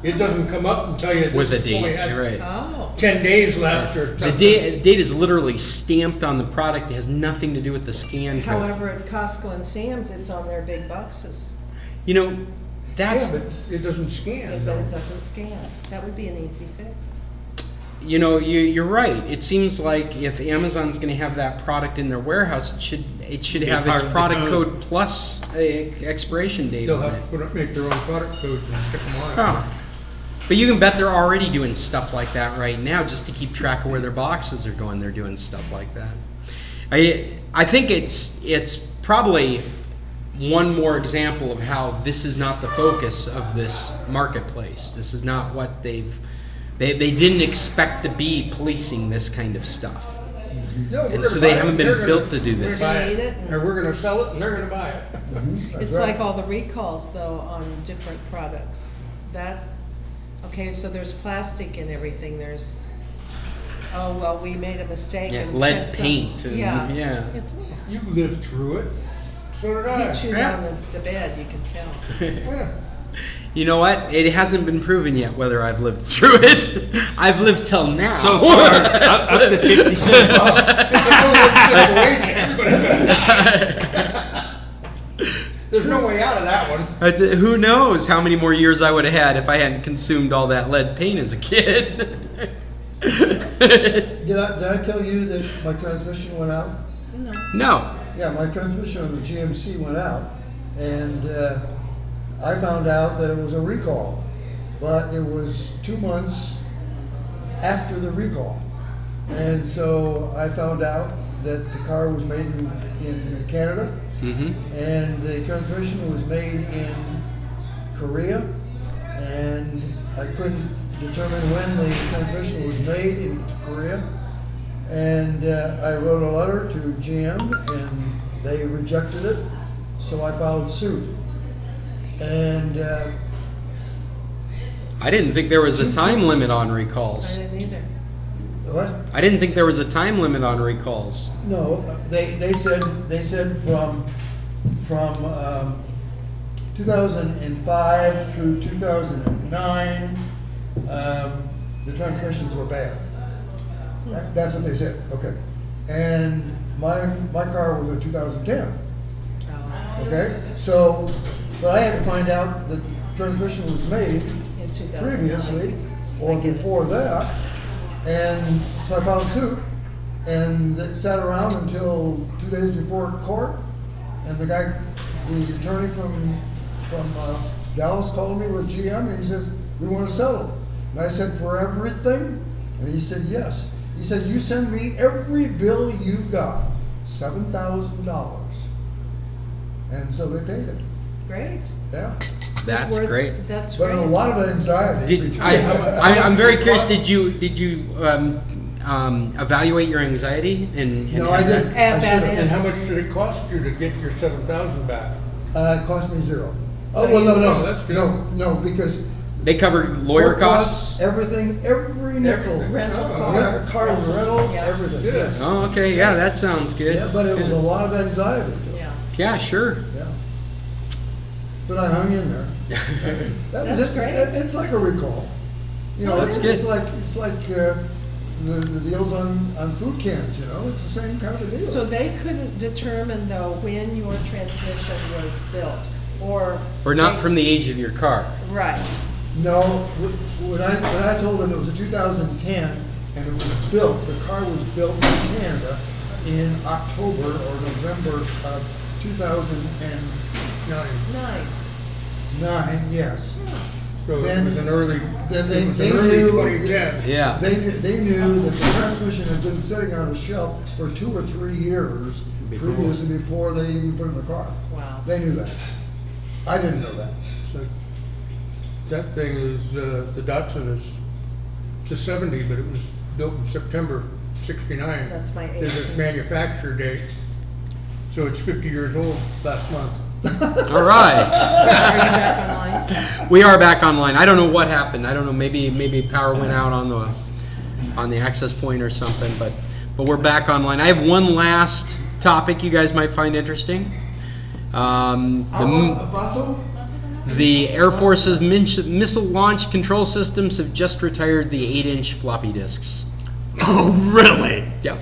it doesn't come up and tell you this with a is date, only has you're right. Oh, 10 days left or The something. date is literally stamped on the product. It has nothing to do with the scan code. however, at Costco and Sam's, it's on their big boxes. You know, Yeah, that's but it doesn't scan. But it doesn't scan. That would be an easy fix. you know, you're right. It seems like if Amazon's going to have that product in their warehouse, it should Be have part its of the product code. code plus a expiration date They'll on have it. to put up, make their own product codes and stick them on it. Huh. But you can bet they're already doing stuff like that right now, just to keep track of where their boxes are going. They're doing stuff like that. I think it's probably one more example of how this is not the focus of this marketplace. This is not what they didn't expect to be policing this kind of stuff. No, we're And gonna so they buy it, haven't been they're gonna built to do We're this. gonna buy eat it. Or we're gonna sell it and they're gonna buy it. That's It's right. like all the recalls though on different products. Okay, so there's plastic in everything. There's, oh, well, we made a mistake Yeah, and lead sent some. paint and- yeah. It's, You lived through it, so did I. he chewed Yeah. on the bed, you can tell. Yeah. You know what? It hasn't been proven yet whether I've lived through it. I've lived till now. So far, up to 50 cents. It's a no-win situation, but there's no way out of that one. That's it. Who knows how many more years I would have had if I hadn't consumed all that lead paint as a kid. Did I tell you that my transmission went out? No. No. Yeah, my transmission on the GMC went out, and I found out that it was a recall, but it was 2 months after the recall. And so I found out that the car was made in Canada, Mm-hmm. and the transmission was made in Korea, and I couldn't determine when the transmission was made in Korea. And I wrote a letter to GM, and they rejected it, so I filed suit. And I didn't think there was a time limit on I recalls. didn't either. what? I didn't think there was a time limit on recalls. No, they said from 2005 through 2009, the transmissions were bad. That's what they said. Okay, and my car was a 2010. Oh, Okay, so but I had to find out that the transmission was made in 2009. previously or before that, and so I filed suit, and it sat around until 2 days before court, and the attorney from Dallas called me with GM, and he says, we want to settle. And I said, for everything? And he said, yes. He said, you send me every bill you got, $7,000. And so they paid it, Great. yeah. That's Worth- great. That's But great. a lot of anxiety. Did I'm very curious. Did you evaluate your anxiety and No, have I that- didn't. Add I that should've. in. And how much did it cost you to get your 7,000 back? It cost me zero. So Oh, well, you- no, that's good. no, because. They covered lawyer court costs. Everything, every nickel. Everything. Rental Oh, car. Car rental, Yeah. everything, Good. yes. Oh, okay. Yeah, that sounds good. Yeah, but it was a lot of anxiety, Yeah. Yeah, sure. yeah. But I hung in there. That was That's it. great. It's like a recall. You know, Oh, it's, that's it's good. like the deals on food cans, you know, it's the same kind of deal. So they couldn't determine though when your transmission was built or. Or not they- from the age of your car. Right. No, when I told him it was a 2010 and it was built, the car was built in Canada in October or November of 2009, 9. 9. yes. So it Then- was an early, then it was they an early knew- 2010. Yeah. They knew that the transmission had been sitting on a shelf for 2 or 3 years previously before they even put it in the car. Wow. They knew that. I didn't know that. So that thing is, the Datsun is to 70, but it was built in September '69. That's my Is its 18th. manufacture date. So it's 50 years old last month. All right. Are you back online? We are back online. I don't know what happened. I don't know. Maybe power went out on the access point or something. But we're back online. I have one last topic you guys might find interesting. The Air Force's missile launch control systems have just retired the 8-inch floppy disks. Oh, really? Yep.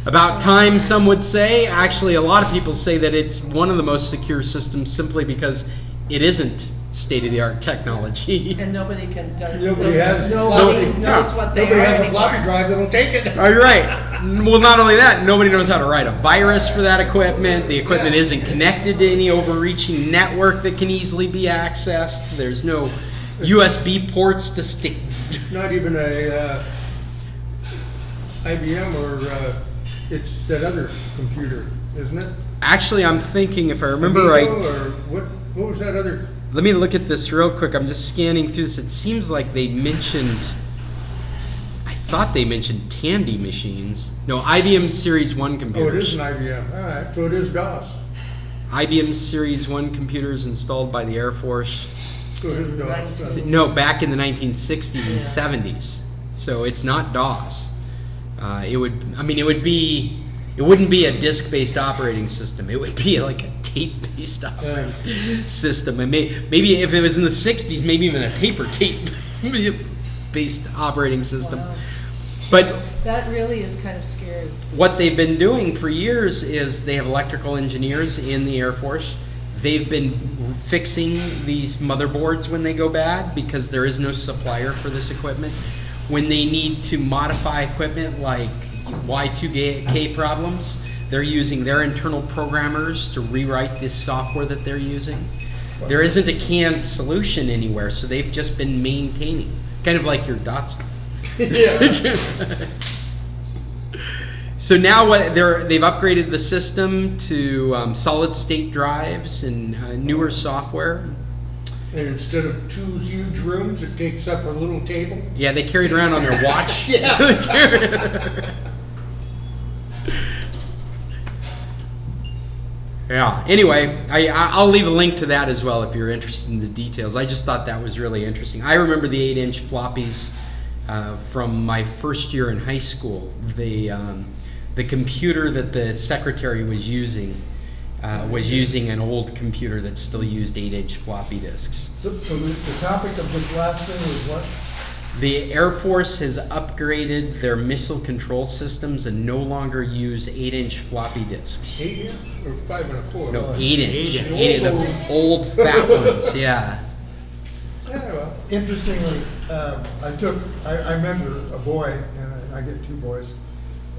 About time, some would say. Actually, a lot of people say that it's one of the most secure systems simply because it isn't state-of-the-art technology. And nobody can, Nobody has- nobody Nobody- knows what they Nobody are has a anymore. floppy drive that'll take it. Oh, you're right. Well, not only that, nobody knows how to write a virus for that equipment. The equipment isn't connected to any overreaching network that can easily be accessed. There's no USB ports to stick. Not even a IBM or it's that other computer, isn't it? Actually, I'm thinking, if I remember Amigo, right, Or what was that other? let me look at this real quick. I'm just scanning through this. It seems like they mentioned, I thought they mentioned Tandy machines. No, IBM Series 1 Oh, it computers. is an IBM. All right, so it is DOS. IBM Series 1 computers installed by the Air Force. So it is DOS. 19. No, back in the 1960s and Yeah. 70s. So it's not DOS. It wouldn't be a disk-based operating system. It would be like a tape-based operating system. And maybe if it was in the 60s, maybe even a paper tape-based operating system. Wow. But That really is kind of scary. what they've been doing for years is they have electrical engineers in the Air Force. They've been fixing these motherboards when they go bad because there is no supplier for this equipment. When they need to modify equipment like Y2K problems, they're using their internal programmers to rewrite this software that they're using. There isn't a canned solution anywhere, so they've just been maintaining, kind of like your Datsun. So now they've upgraded the system to solid state drives and newer software. And instead of 2 huge rooms, it takes up a little table. Yeah, they carried around on their watch. Yeah. Anyway, I'll leave a link to that as well if you're interested in the details. I just thought that was really interesting. I remember the 8-inch floppies from my first year in high school. The computer that the secretary was using an old computer that still used 8-inch floppy disks. So the topic of this last thing was what? The Air Force has upgraded their missile control systems and no longer use 8-inch floppy disks. 8 inch or 5 1/4? No, 8-inch. 8-inch. The old fat ones, yeah. Yeah, well, Interestingly, I remember a boy, and I get 2 boys,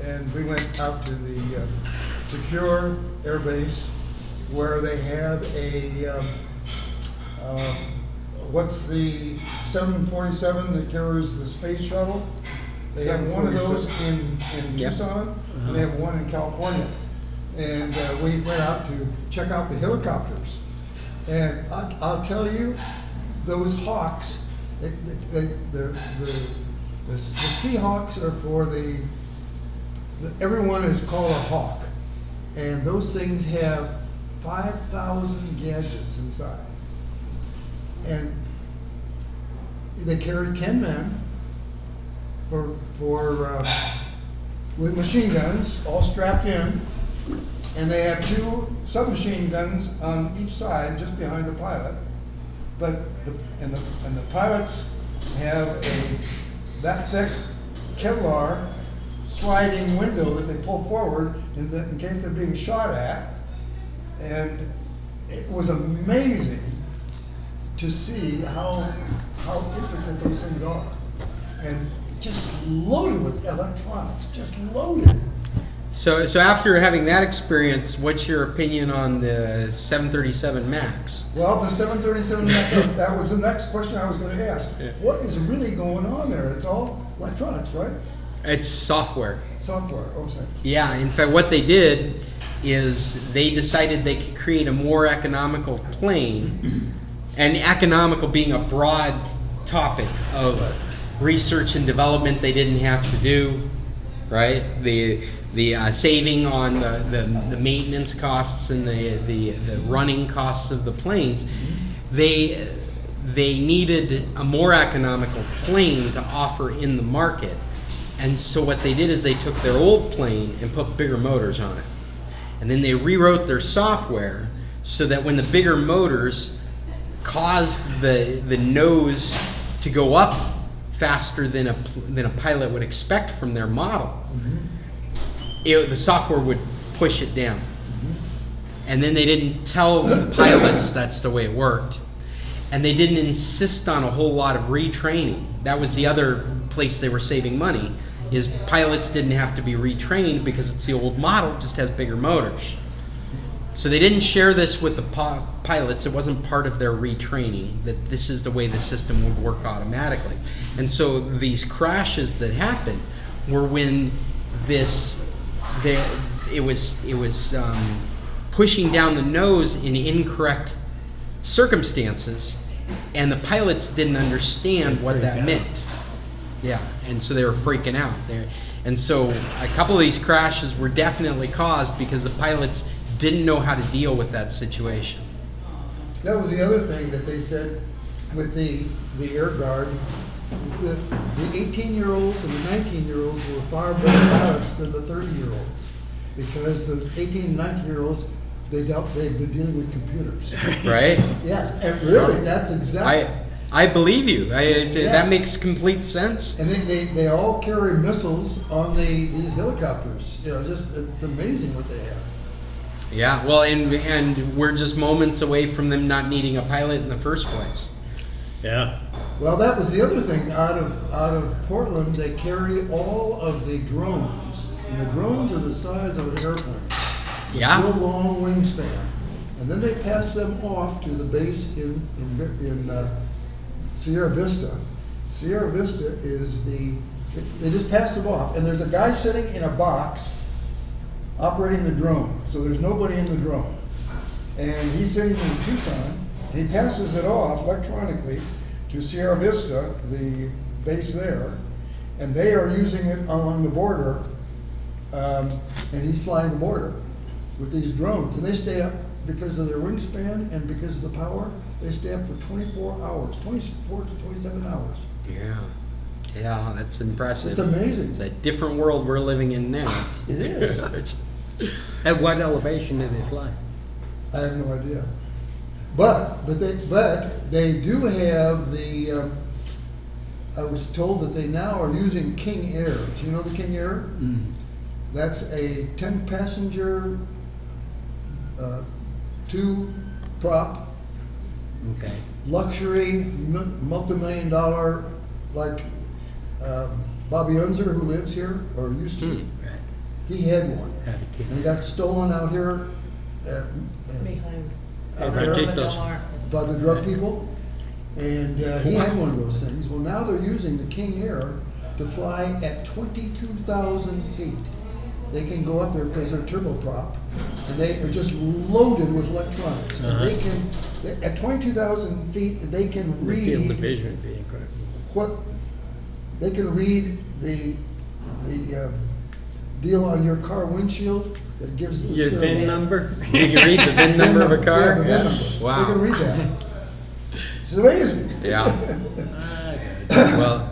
and we went out to the secure air base where they have a, what's the 747 that carries the space shuttle? They have one of those in Yep. Tucson, and they have one in California. And we went out to check out the helicopters. And I'll tell you, those Hawks, the Seahawks are for everyone is called a Hawk. And those things have 5,000 gadgets inside. And they carry 10 men with machine guns, all strapped in, and they have 2 submachine guns on each side, just behind the pilot. But the pilots have that thick Kevlar sliding window that they pull forward in case they're being shot at, and it was amazing to see how intricate those things are, and just loaded with electronics, just loaded. So after having that experience, what's your opinion on the 737 MAX? Well, the 737, that was the next question I was going to ask. Yeah. What is really going on there? It's all electronics, right? It's software. Software. Oh, sorry. Yeah, in fact, what they did is they decided they could create a more economical plane, and economical being a broad topic of research and development they didn't have to do, right? The saving on the maintenance costs and the running costs of the planes, they needed a more economical plane to offer in the market. And so what they did is they took their old plane and put bigger motors on it. And then they rewrote their software so that when the bigger motors caused the nose to go up faster than a pilot would expect from their model, the software would push it down. And then they didn't tell the pilots that's the way it worked. And they didn't insist on a whole lot of retraining. That was the other place they were saving money, is pilots didn't have to be retrained because it's the old model, just has bigger motors. So they didn't share this with the pilots. It wasn't part of their retraining that this is the way the system would work automatically. And so these crashes that happened were when it was pushing down the nose in incorrect circumstances, and the pilots didn't understand what that meant. Yeah, and so they were freaking out there. And so a couple of these crashes were definitely caused because the pilots didn't know how to deal with that situation. That was the other thing that they said with the Air Guard, is that the 18-year-olds and the 19-year-olds were far better pilots than the 30-year-olds, because the 18 and 19-year-olds, they've been dealing with computers. Right? Yes, and really, that's exactly. I believe you. That makes complete sense. And they all carry missiles on these helicopters. You know, it's amazing what they have. Yeah, well, and we're just moments away from them not needing a pilot in the first place. Yeah. Well, that was the other thing. Out of Portland, they carry all of the drones, and the drones are the size of an airplane. Yeah. Real long wingspan, and then they pass them off to the base in Sierra Vista. Sierra Vista is they just pass them off, and there's a guy sitting in a box operating the drone. So there's nobody in the drone, and he's sitting in Tucson, and he passes it off electronically to Sierra Vista, the base there, and they are using it along the border, and he's flying the border with these drones, and they stay up because of their wingspan and because of the power. They stay up for 24 hours, 24 to 27 hours. Yeah, that's impressive. It's amazing. It's a different world we're living in now. It is. At what elevation do they fly? I have no idea. But they do have the. I was told that they now are using King Air. Do you know the King Air? That's a 10-passenger, 2-prop, Okay. luxury, multi-million-dollar, like Bobby Unser, who lives here or used to. Right. He had one, Had a kid. and it got stolen out here Behind Ratitos. Del Mar. by the drug people, and he had one of those things. Well, now they're using the King Air to fly at 22,000 feet. They can go up there because they're turboprop, and they are just loaded with electronics. And they can, at 22,000 feet, they can The field of read vision would be incredible. what they can read the deal on your car windshield that gives the Your serial VIN number? You can read the VIN number of a car? Yeah, the VIN number. Wow. They can read that. It's amazing. Yeah. Well,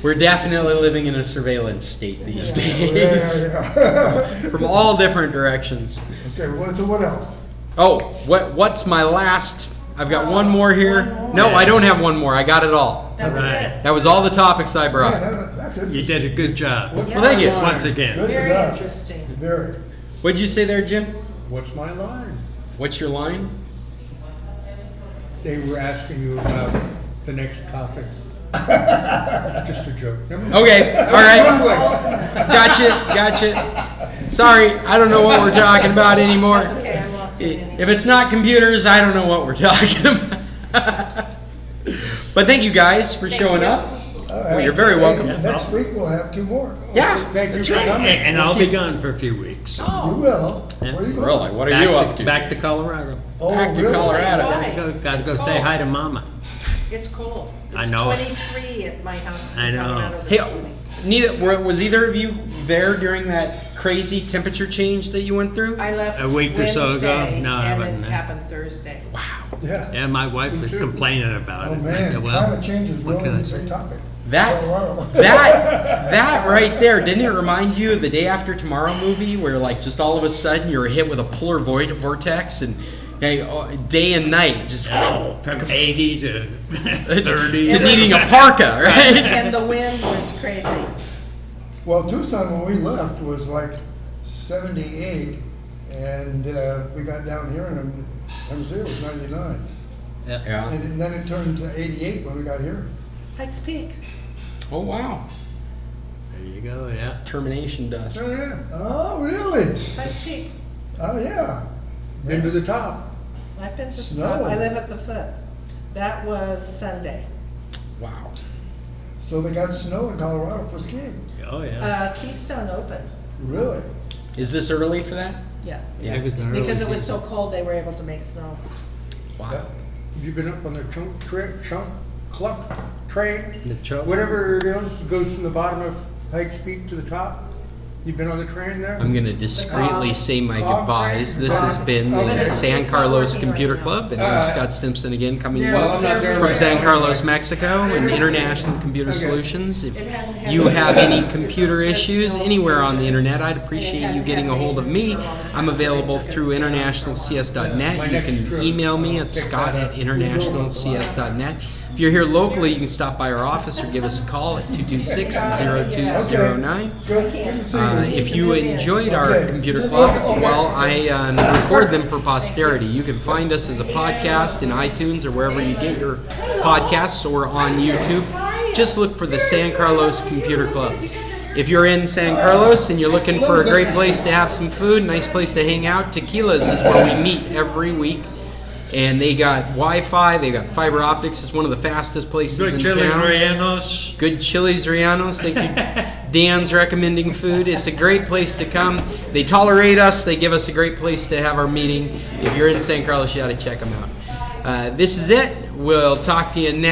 we're definitely living in a surveillance state these days. Yeah. From all different directions. Okay, well, so what else? Oh, what's my last? I've got one more here. One more. No, I don't have one more. I got it all. That was Right. it. That was all the topics I Yeah, brought. that's You interesting. did a good job. What's Well, thank you. my line? Once again. Good Very job. interesting. Very. What'd you say there, Jim? What's my line? What's your line? They were asking you about the next topic. It's just a joke. Never mind. Okay, all right. Gotcha. Sorry, I don't know what we're talking about anymore. That's okay, I won't do anything. If it's not computers, I don't know what we're talking about. But thank you guys for showing up. Well, you're very welcome. Next week we'll have 2 more. Yeah, Thank you that's for right. coming. And I'll be gone for a few weeks. You will. Yeah. Where are you going? Really, what are Back you up to? Back to Colorado. Oh, Back to really? Colorado. Why? Gotta It's go say cold. hi to Mama. It's cold. I know. It's 23 at my house I in know. Colorado Hey, this morning. was either of you there during that crazy temperature change that you went through? I left A week or so ago? Wednesday, No, I and wasn't it there. happened Thursday. Yeah. Yeah, my wife was complaining about Oh it. I man, said, well, climate change is what really can I a say? big topic. That that right there, didn't it remind you of the Day After Tomorrow movie where like just all of a sudden you're hit with a polar vortex and hey, day and night just From 80 to to 30. needing a parka, right? And the wind was crazy. Well, Tucson when we left was like 78, and we got down here and it was 99, Yeah. and then it turned to 88 when we got here. Pikes Peak. Oh wow. There you go, yeah. Termination dust. Oh, yeah. Oh, really? Pikes Peak. Oh, yeah. Been to the top. I've been to the Snow. top. I live at the foot. That was Sunday. Wow. So they got snow in Colorado for skiing. Oh, yeah. Keystone opened. Really? Is this early for that? Yeah. Yeah. It was the early Because it was so season. cold, they were able to make snow. Wow. Have you been up on the cluck train? The chunk? Whatever it is, goes from the bottom of Pikes Peak to the top? You been on the train there? I'm gonna discreetly say my Cog goodbyes. train? This has been Okay. the San Carlos It's not working Computer right now. Club, and I'm Scott Stimson again, coming to you Well, I'm not there from right San now. Carlos, Mexico, and International Computer Okay. Solutions. If It hadn't had you any have problems. any It's computer just issues no anywhere on the version. internet, I'd appreciate you getting a hold of me. I'm available through internationalcs.net. You can email me at scott@internationalcs.net. If you're here locally, you can stop by our office or give us a call at 226-0209. Good to see you. If you enjoyed our computer club, well, I record them for posterity. You can find us as a podcast in iTunes or wherever you get your podcasts or on YouTube. Just look for the San Carlos Computer Club. If you're in San Carlos and you're looking for a great place to have some food, nice place to hang out, Tequilas is where we meet every week. And they got Wi-Fi, they got fiber optics. It's one of the fastest places Good in chili town. rellenos. Good chilies rellenos. Thank you. Dan's recommending food. It's a great place to come. They tolerate us. They give us a great place to have our meeting. If you're in San Carlos, you ought to check them out. This is it. We'll talk to you next